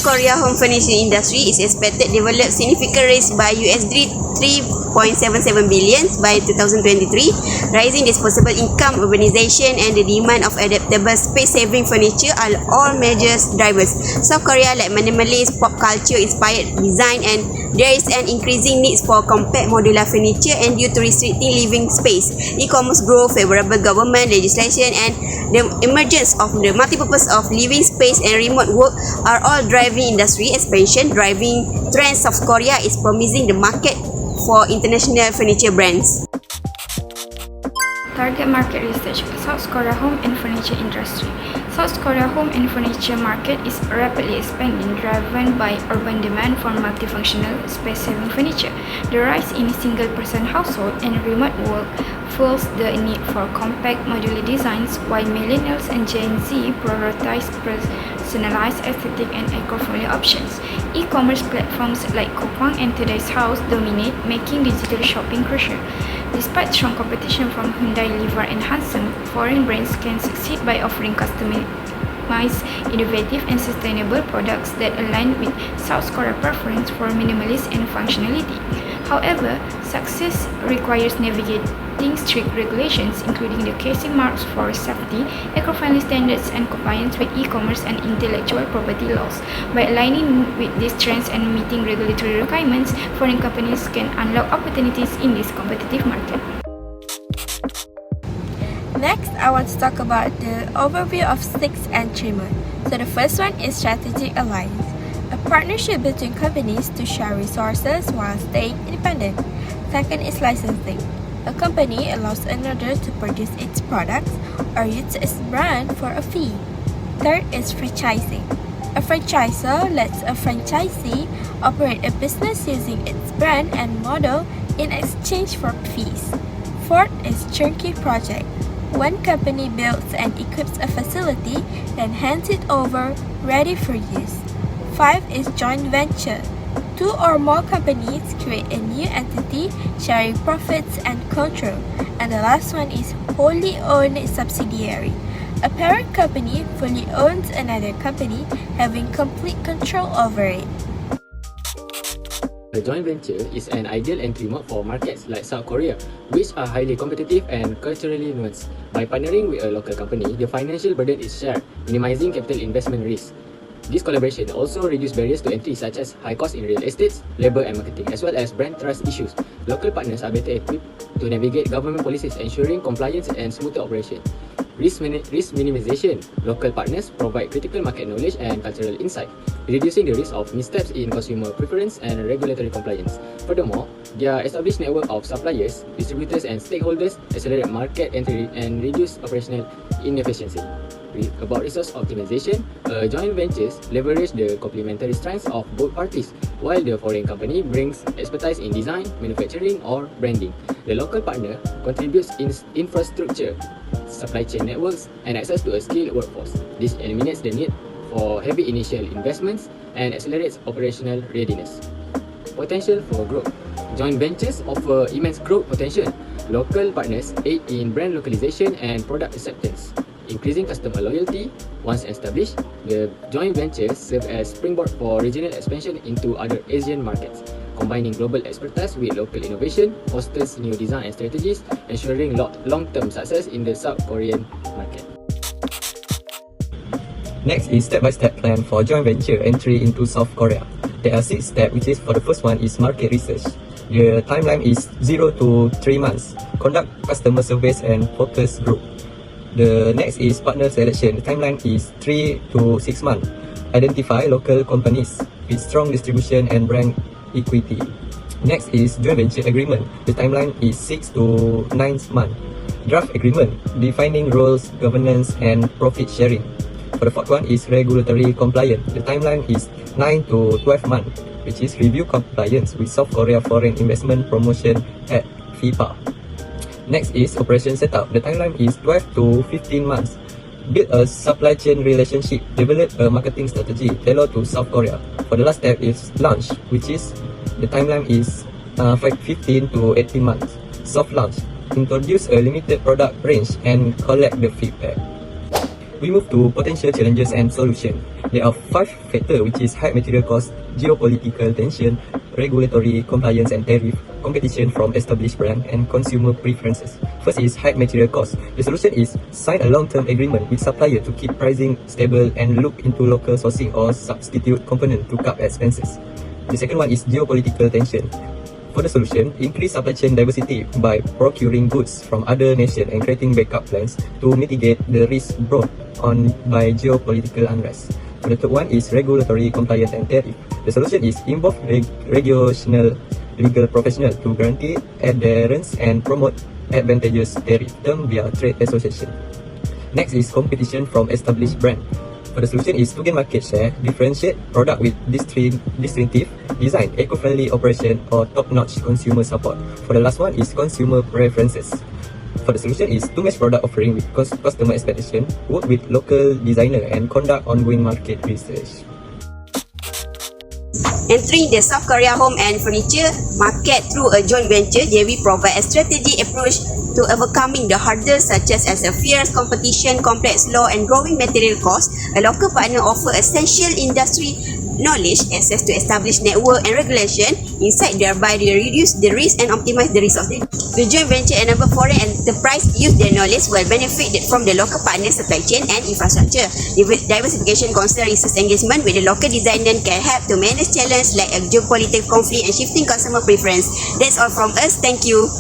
Korea home furniture industry is expected to develop significant raise by USD 3.77 billion by 2023. Rising disposable income, urbanization, and the demand of adaptable space-saving furniture are all major drivers. South Korea, like minimalist pop culture inspired design, and there is an increasing need for compact modular furniture and due to restricting living space. E-commerce growth, favorable government legislation, and the emergence of the multipurpose of living space and remote work are all driving industry expansion. Driving trends South Korea is promising the market for international furniture brands. Target market research: South Korea home and furniture industry. South Korea home and furniture market is rapidly expanding, driven by urban demand for multifunctional, space-saving furniture. The rise in single-person household and remote work fuels the need for compact modular designs, while millennials and Gen Z prioritize personalized aesthetic and eco-friendly options. E-commerce platforms like Coupang and Today's House dominate, making digital shopping crucial. Despite strong competition from Hyundai, Liver, and Hansen, foreign brands can succeed by offering customized, innovative, and sustainable products that align with South Korea's preference for minimalism and functionality. However, success requires navigating strict regulations, including the casing marks for safety, eco-friendly standards, and compliance with e-commerce and intellectual property laws. By aligning with these trends and meeting regulatory requirements, foreign companies can unlock opportunities in this competitive market. Next, I want to talk about the overview of 6 entry mode. So the first one is strategic alliance, a partnership between companies to share resources while staying independent. Second is licensing. A company allows another to produce its products or use its brand for a fee. Third is franchising. A franchisor lets a franchisee operate a business using its brand and model in exchange for fees. Fourth is turnkey project. One company builds and equips a facility, then hands it over, ready for use. 5 is joint venture. 2 or more companies create a new entity, sharing profits and control. And the last one is wholly owned subsidiary. A parent company fully owns another company, having complete control over it. A joint venture is an ideal entry mode for markets like South Korea, which are highly competitive and culturally nuanced. By partnering with a local company, the financial burden is shared, minimizing capital investment risk. This collaboration also reduces barriers to entry such as high costs in real estate, labor and marketing, as well as brand trust issues. Local partners are better equipped to navigate government policies, ensuring compliance and smoother operation. Risk minimization. Local partners provide critical market knowledge and cultural insight, reducing the risk of missteps in consumer preference and regulatory compliance. Furthermore, their established network of suppliers, distributors and stakeholders accelerate market entry and reduce operational inefficiency. About resource optimization, joint ventures leverage the complementary strengths of both parties, while the foreign company brings expertise in design, manufacturing, or branding. The local partner contributes in infrastructure, supply chain networks, and access to a skilled workforce. This eliminates the need for heavy initial investments and accelerates operational readiness. Potential for growth. Joint ventures offer immense growth potential. Local partners aid in brand localization and product acceptance, increasing customer loyalty. Once established, the joint ventures serve as springboard for regional expansion into other Asian markets. Combining global expertise with local innovation fosters new design and strategies, ensuring long-term success in the South Korean market. Next is step-by-step plan for joint venture entry into South Korea. There are 6 steps, which is for the first one is market research. The timeline is 0 to 3 months. Conduct customer surveys and focus group. The next is partner selection. The timeline is 3 to 6 months. Identify local companies with strong distribution and brand equity. Next is joint venture agreement. The timeline is 6 to 9 months. Draft agreement, defining roles, governance, and profit sharing. For the fourth one is regulatory compliance. The timeline is 9 to 12 months, which is review compliance with South Korea Foreign Investment Promotion Act (FIPA). Next is operation setup. The timeline is 12 to 15 months. Build a supply chain relationship. Develop a marketing strategy tailored to South Korea. For the last step is launch, which is the timeline is 15 to 18 months. Soft launch. Introduce a limited product range and collect the feedback. We move to potential challenges and solution. There are 5 factors, which is high material cost, geopolitical tension, regulatory compliance and tariff, competition from established brand, and consumer preferences. First is high material cost. The solution is sign a long-term agreement with supplier to keep pricing stable and look into local sourcing or substitute component to cut expenses. The second one is geopolitical tension. For the solution, increase supply chain diversity by procuring goods from other nations and creating backup plans to mitigate the risk brought on by geopolitical unrest. For the third one is regulatory compliance and tariff. The solution is involve regulational legal professional to guarantee adherence and promote advantageous tariff term via trade association. Next is competition from established brand. For the solution is to gain market share, differentiate product with distinctive design, eco-friendly operation, or top-notch consumer support. For the last one is consumer preferences. For the solution is to match product offering with customer expectation, work with local designer, and conduct ongoing market research. Entering the South Korea home and furniture market through a joint venture, JV provide a strategic approach to overcoming the hurdles such as a fierce competition, complex law, and growing material costs. A local partner offer essential industry knowledge, access to established network and regulation, insight thereby they reduce the risk and optimize the resources. The joint venture enable foreign enterprise use their knowledge while benefit from the local partner supply chain and infrastructure. Diversification concern resource engagement with the local designer can help to manage challenges like a geopolitical conflict and shifting consumer preference. That's all from us. Thank you.